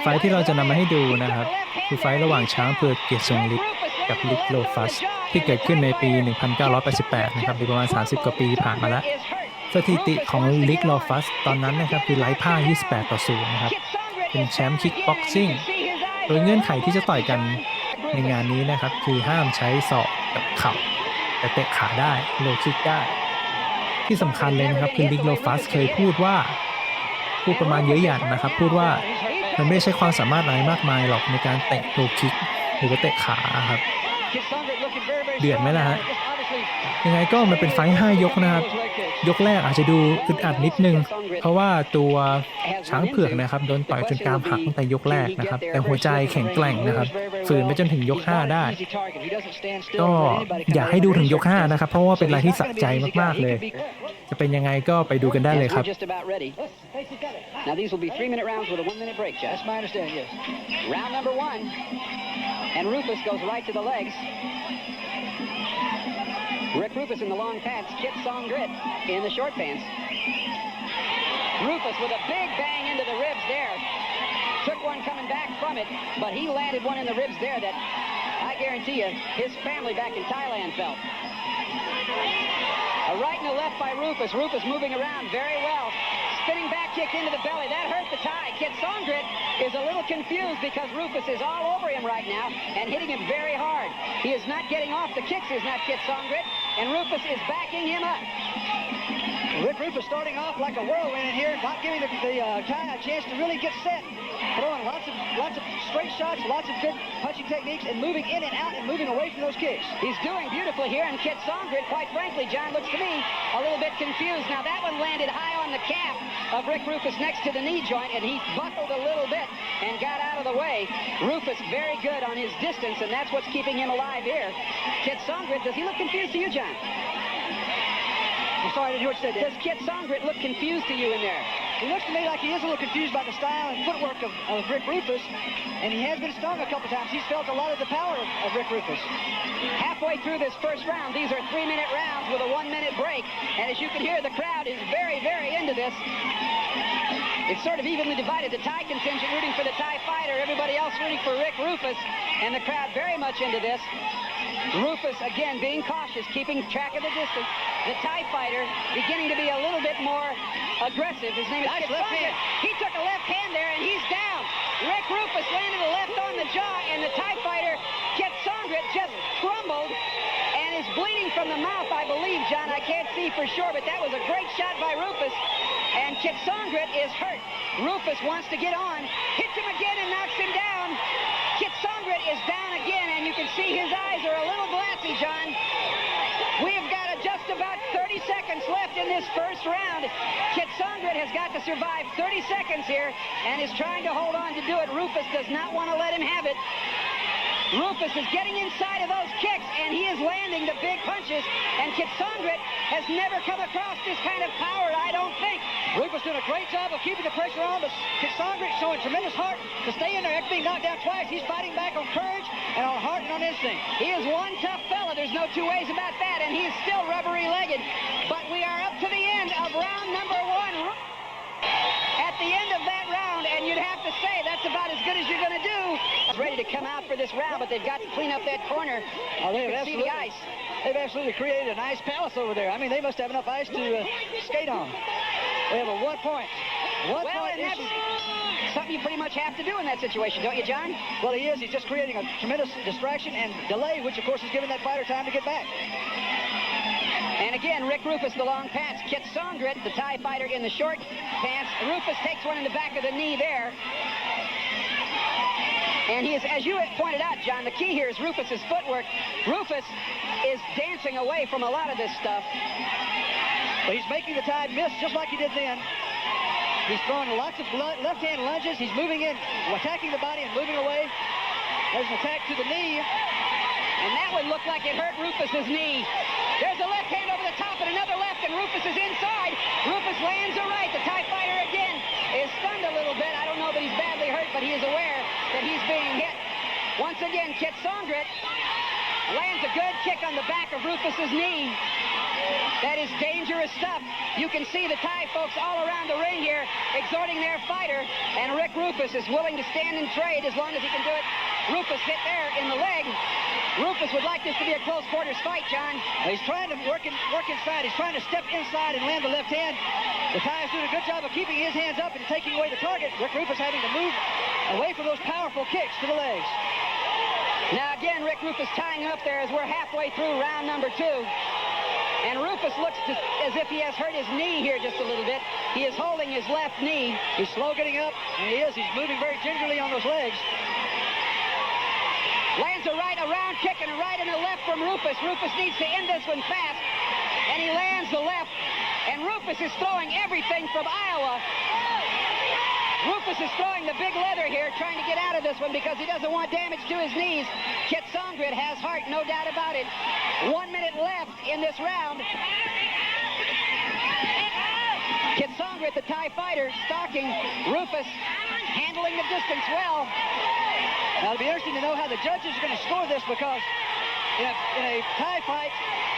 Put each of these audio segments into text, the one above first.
ไฟท์ที่เราจะนำมาให้ดูนะครับคือไฟท์ระหว่างช้างเผือกเกียรติทรงฤทธิ์กับลิกโลฟัสที่เกิดขึ้นในปี 1988 นะครับประมาณ 30 กว่าปีผ่านมาแล้วสถิติของลิกโลฟัสตอนนั้นนะครับคือไร้พ่าย 28-0 นะครับเป็นแชมป์คิกบ็อกซิ่งโดยเงื่อนไขที่จะต่อยกันในงานนี้นะครับคือห้ามใช้ศอกกับเข่าแต่เตะขาได้โลคิกได้ที่สำคัญเลยนะครับคือลิกโลฟัสเคยพูดประมาณเยอะหยันนะครับพูดว่ามันไม่ใช่ความสามารถอะไรมากมายหรอกในการเตะโลคิกหรือว่าเตะขาครับเดือดไหมล่ะฮะยังไงก็มันเป็นไฟท์5 ยกนะครับยกแรกอาจจะดูอึดอัดนิดนึงเพราะว่าตัวช้างเผือกนะครับโดนต่อยจนกรามหักตั้งแต่ยกแรกนะครับแต่หัวใจแข็งแกร่งนะครับฝืนไปจนถึงยก5ได้ก็อยากให้ดูถึงยก5นะครับเพราะว่าเป็นอะไรที่สะใจมากๆเลยจะเป็นยังไงก็ไปดูกันได้เลยครับ Now these will be 3-minute rounds with a 1-minute break, Jeff. That's my understanding, yes. Round number 1, and Roufus goes right to the legs. Rick Roufus in the long pants, Kiatsongrit in the short pants. Roufus with a big bang into the ribs there. Took one coming back from it, but he landed one in the ribs there that I guarantee you his family back in Thailand felt. A right and a left by Roufus. Roufus moving around very well. Spinning back kick into the belly. That hurt the tie. Kiatsongrit is a little confused because Roufus is all over him right now and hitting him very hard. He is not getting off the kicks, is not Kiatsongrit, and Roufus is backing him up. Rick Roufus starting off like a whirlwind in here, not giving the Thai a chance to really get set. Throwing lots of straight shots, lots of good punching techniques, and moving in and out and moving away from those kicks. He's doing beautifully here, and Kiatsongrit, quite frankly, John, looks to me a little bit confused. Now that one landed high on the calf of Rick Roufus next to the knee joint, and he buckled a little bit and got out of the way. Roufus very good on his distance, and that's what's keeping him alive here. Kiatsongrit, does he look confused to you, John? I'm sorry, I didn't hear what you said. Does Kiatsongrit look confused to you in there? He looks to me like he is a little confused by the style and footwork of Rick Roufus, and he has been stung a couple times. He's felt a lot of the power of Rick Roufus. Halfway through this first round, these are 3-minute rounds with a 1-minute break, and as you can hear, the crowd is very, very into this. It's sort of evenly divided. The Thai contingent rooting for the Thai fighter, everybody else rooting for Rick Roufus, and the crowd very much into this. Roufus, again, being cautious, keeping track of the distance. The Thai fighter beginning to be a little bit more aggressive. His name is Kiatsongrit. He took a left hand there, and he's down. Rick Roufus landed a left on the jaw, and the Thai fighter, Kiatsongrit, just crumbled and is bleeding from the mouth, I believe, John. I can't see for sure, but that was a great shot by Roufus. And Kiatsongrit is hurt. Roufus wants to get on, hits him again and knocks him down. Kiatsongrit is down again, and you can see his eyes are a little glassy, John. We've got just about 30 seconds left in this first round. Kiatsongrit has got to survive 30 seconds here and is trying to hold on to do it. Roufus does not want to let him have it. Roufus is getting inside of those kicks, and he is landing the big punches, and Kiatsongrit has never come across this kind of power, I don't think. Roufus doing a great job of keeping the pressure on, but Kiatsongrit showing tremendous heart to stay in there after being knocked down twice. He's fighting back on courage and on heart and on instinct. He is one tough fella, there's no two ways about that, and he is still rubbery-legged. But we are up to the end of round number 1. At the end of that round, and you'd have to say that's about as good as you're going to do. Ready to come out for this round, but they've got to clean up that corner. Oh, they've absolutely created a nice palace over there. I mean, they must have enough ice to skate on. They have a 1 point. One point issue. Something you pretty much have to do in that situation, don't you, John? Well, he is. He's just creating a tremendous distraction and delay, which, of course, is giving that fighter time to get back. And again, Rick Roufus, the long pants. Kiatsongrit, the Thai fighter, in the short pants. Roufus takes one in the back of the knee there. And he is, as you pointed out, John, the key here is Roufus's footwork. Roufus is dancing away from a lot of this stuff. But he's making the Thai miss just like he did then. He's throwing lots of left-hand lunges. He's moving in, attacking the body and moving away. There's an attack to the knee. And that one looked like it hurt Roufus's knee. There's a left hand over the top and another left, and Roufus is inside. Roufus lands a right. The Thai fighter again is stunned a little bit. I don't know that he's badly hurt, but he is aware that he's being hit. Once again, Kiatsongrit lands a good kick on the back of Roufus's knee. That is dangerous stuff. You can see the Thai folks all around the ring here exhorting their fighter, and Rick Roufus is willing to stand and trade as long as he can do it. Roufus hit there in the leg. Roufus would like this to be a close quarters fight, John. He's trying to work inside. He's trying to step inside and land the left hand. The Thai is doing a good job of keeping his hands up and taking away the target. Rick Roufus having to move away from those powerful kicks to the legs. Now again, Rick Roufus tying up there as we're halfway through round number 2. And Roufus looks as if he has hurt his knee here just a little bit. He is holding his left knee. He's slow getting up, and he is. He's moving very gingerly on those legs. Lands a right, a round kick, and a right and a left from Roufus. Roufus needs to end this one fast. And he lands the left. And Roufus is throwing everything from Iowa. Roufus is throwing the big leather here, trying to get out of this one because he doesn't want damage to his knees. Kiatsongrit has heart, no doubt about it. 1 minute left in this round. Kiatsongrit, the Thai fighter, stalking Roufus, handling the distance well. Now, it'll be interesting to know how the judges are going to score this because in a Thai fight,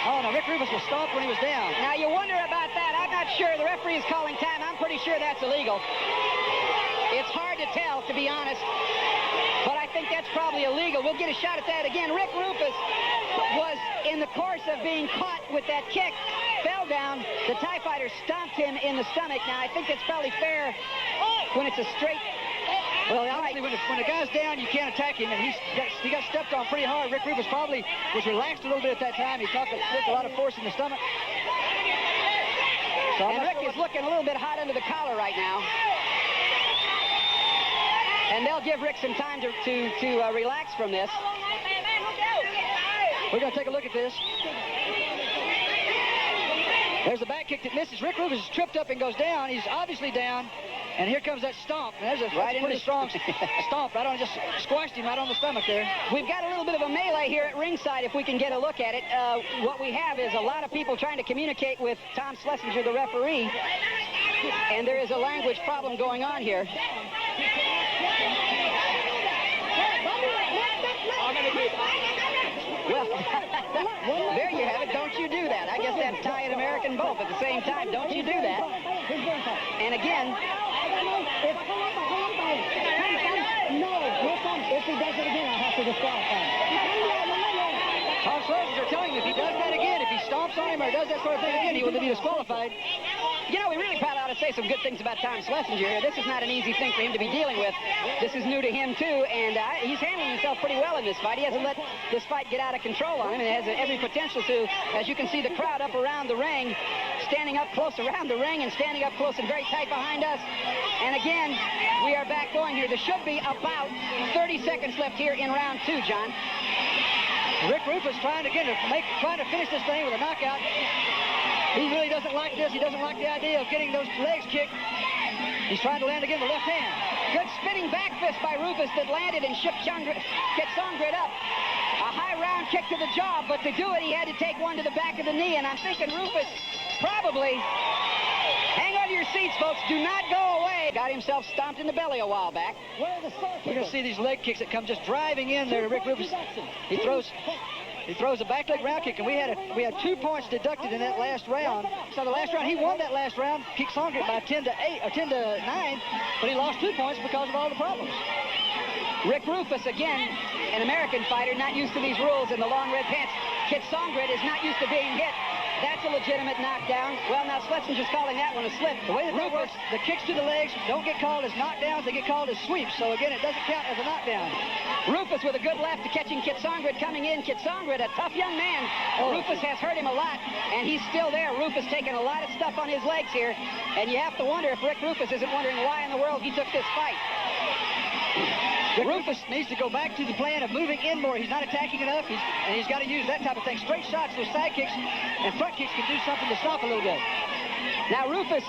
oh no, Rick Roufus was stomped when he was down. Now, you wonder about that. I'm not sure. The referee is calling time. I'm pretty sure that's illegal. It's hard to tell, to be honest, but I think that's probably illegal. We'll get a shot at that again. Rick Roufus was in the course of being caught with that kick, fell down. The Thai fighter stomped him in the stomach. Now, I think that's probably fair when it's a straight... Well, obviously, when the guy's down, you can't attack him, and he got stepped on pretty hard. Rick Roufus probably was relaxed a little bit at that time. He took a lot of force in the stomach. So and Rick is looking a little bit hot under the collar right now. And they'll give Rick some time to relax from this. We're going to take a look at this. There's the back kick that misses. Rick Roufus is tripped up and goes down. He's obviously down. And here comes that stomp. There's a pretty strong stomp. Right on, just squashed him right on the stomach there. We've got a little bit of a melee here at ringside if we can get a look at it. What we have is a lot of people trying to communicate with Tom Schlesinger, the referee. And there is a language problem going on here. Well, there you have it. Don't you do that. I guess that's Thai and American both at the same time. Don't you do that. And again... If he does it again, I'll have to disqualify him. Tom Schlesinger are telling him if he does that again, if he stomps on him or does that sort of thing again, he will be disqualified. You know, we really probably ought to say some good things about Tom Schlesinger here. This is not an easy thing for him to be dealing with. This is new to him, too, and he's handling himself pretty well in this fight. He hasn't let this fight get out of control on him, and has every potential to. As you can see the crowd up around the ring, standing up close around the ring and standing up close and very tight behind us. And again, we are back going here. There should be about 30 seconds left here in round 2, John. Rick Roufus trying to finish this thing with a knockout. He really doesn't like this. He doesn't like the idea of getting those legs kicked. He's trying to land again with the left hand. Good spinning back fist by Roufus that landed and shook Kiatsongrit up. A high round kick to the jaw, but to do it, he had to take one to the back of the knee, and I'm thinking Roufus probably... Hang on to your seats, folks. Do not go away. Got himself stomped in the belly a while back. We're going to see these leg kicks that come just driving in there. Rick Roufus, he throws a back leg round kick, and we had 2 points deducted in that last round. So the last round, he won that last round, Kiatsongrit by 10-8 or 10-9, but he lost 2 points because of all the problems. Rick Roufus, again, an American fighter, not used to these rules in the long red pants. Kiatsongrit is not used to being hit. That's a legitimate knockdown. Well, now Schlesinger's calling that one a slip. The way that works, the kicks to the legs don't get called as knockdowns, they get called as sweeps. So again, it doesn't count as a knockdown. Roufus with a good left to catching Kiatsongrit coming in. Kiatsongrit, a tough young man. Roufus has hurt him a lot, and he's still there. Roufus taking a lot of stuff on his legs here, and you have to wonder if Rick Roufus isn't wondering why in the world he took this fight. Roufus needs to go back to the plan of moving in more. He's not attacking enough, and he's got to use that type of thing. Straight shots, those side kicks, and front kicks can do something to stop a little bit. Now, Roufus,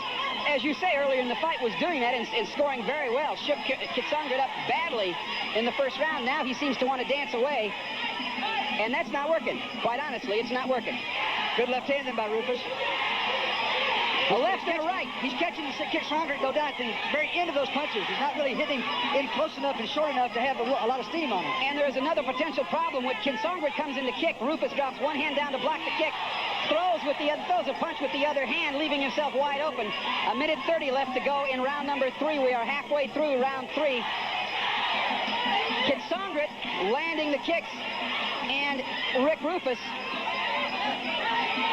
as you say earlier in the fight, was doing that and scoring very well. Shook Kiatsongrit up badly in the first round. Now he seems to want to dance away, and that's not working. Quite honestly, it's not working. Good left hand then by Roufus. A left and a right. He's catching the Kiatsongrit go down at the very end of those punches. He's not really hitting in close enough and short enough to have a lot of steam on him. And there is another potential problem when Kiatsongrit comes in to kick. Roufus drops one hand down to block the kick. throws a punch with the other hand, leaving himself wide open. A minute 30 left to go in round number 3. We are halfway through round 3. Kiatsongrit landing the kicks, and Rick Roufus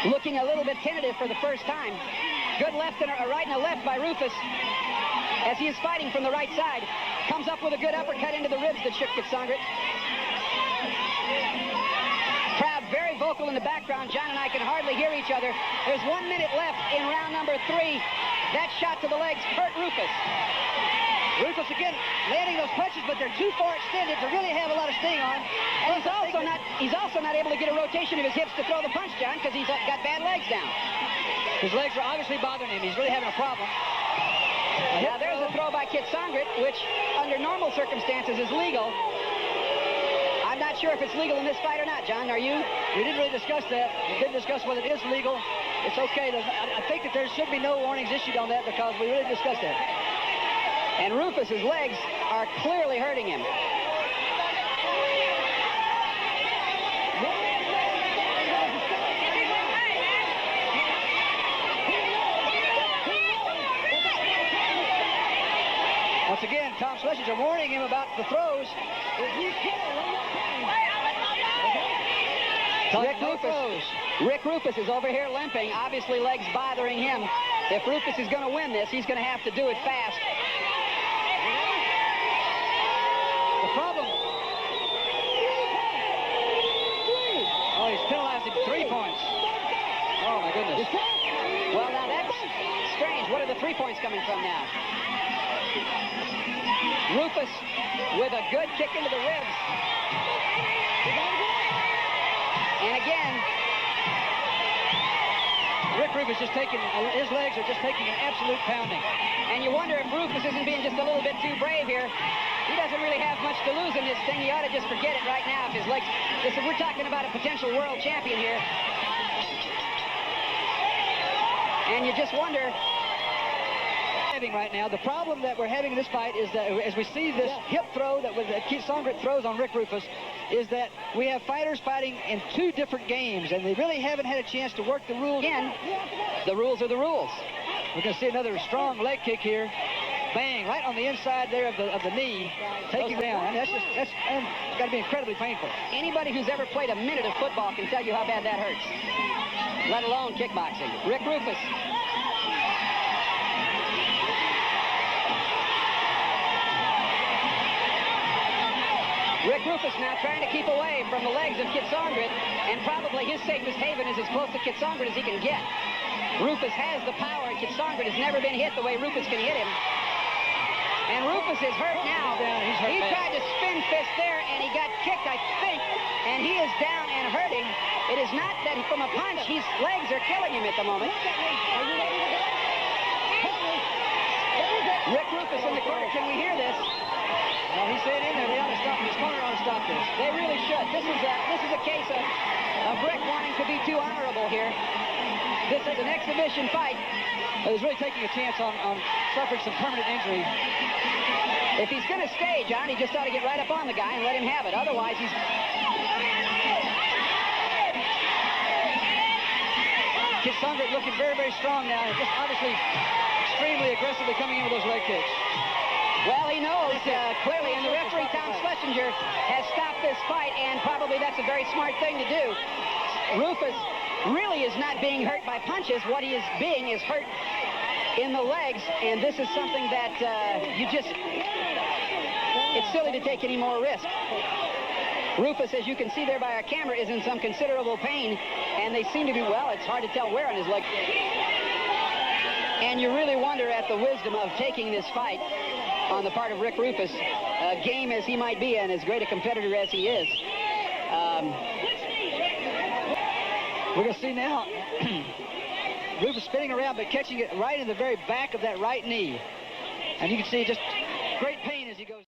looking a little bit tentative for the first time. Good left and a right and a left by Roufus as he is fighting from the right side. Comes up with a good uppercut into the ribs that shook Kiatsongrit. Crowd very vocal in the background. John and I can hardly hear each other. There's 1 minute left in round number 3. That shot to the legs hurt Roufus. Roufus again landing those punches, but they're too far extended to really have a lot of sting on. And he's also not able to get a rotation of his hips to throw the punch, John, because he's got bad legs down. His legs are obviously bothering him. He's really having a problem. Now there's a throw by Kiatsongrit, which under normal circumstances is legal. I'm not sure if it's legal in this fight or not, John. Are you? We didn't really discuss that. We didn't discuss whether it is legal. It's okay. I think that there should be no warnings issued on that because we really discussed that. And Roufus's legs are clearly hurting him. Once again, Tom Schlesinger warning him about the throws. Rick Roufus is over here limping, obviously legs bothering him. If Roufus is going to win this, he's going to have to do it fast. The problem... Oh, he's penalized him 3 points. Oh, my goodness. Well, now that's strange. What are the 3 points coming from now? Roufus with a good kick into the ribs. And again, Rick Roufus just taking, his legs are just taking an absolute pounding. And you wonder if Roufus isn't being just a little bit too brave here. He doesn't really have much to lose in this thing. He ought to just forget it right now if his legs... Listen, we're talking about a potential world champion here. And you just wonder... Right now, the problem that we're having in this fight is that as we see this hip throw that Kiatsongrit throws on Rick Roufus, is that we have fighters fighting in 2 different games, and they really haven't had a chance to work the rules. Again, the rules are the rules. We're going to see another strong leg kick here. Bang, right on the inside there of the knee, taking down. And that's got to be incredibly painful. Anybody who's ever played a minute of football can tell you how bad that hurts, let alone kickboxing. Rick Roufus. Rick Roufus now trying to keep away from the legs of Kiatsongrit, and probably his safest haven is as close to Kiatsongrit as he can get. Roufus has the power, and Kiatsongrit has never been hit the way Roufus can hit him. And Roufus is hurt now. He tried to spin fist there, and he got kicked, I think, and he is down and hurting. It is not that from a punch, his legs are killing him at the moment. Rick Roufus in the corner, can we hear this? Well, he's staying in there. They ought to stop. His corner ought to stop this. They really should. This is a case of Rick wanting to be too honorable here. This is an exhibition fight. He's really taking a chance on suffering some permanent injury. If he's going to stay, John, he just ought to get right up on the guy and let him have it. Otherwise, he's... Kiatsongrit looking very, very strong now. Just obviously extremely aggressively coming in with those leg kicks. Well, he knows clearly, and the referee, Tom Schlesinger, has stopped this fight, and probably that's a very smart thing to do. Roufus really is not being hurt by punches. What he is being is hurt in the legs, and this is something that it's silly to take any more risk. Roufus, as you can see there by our camera, is in some considerable pain, and they seem to be, well, it's hard to tell where on his leg. And you really wonder at the wisdom of taking this fight on the part of Rick Roufus, game as he might be and as great a competitor as he is. We're going to see now Roufus spinning around but catching it right in the very back of that right knee. And you can see just great pain as he goes.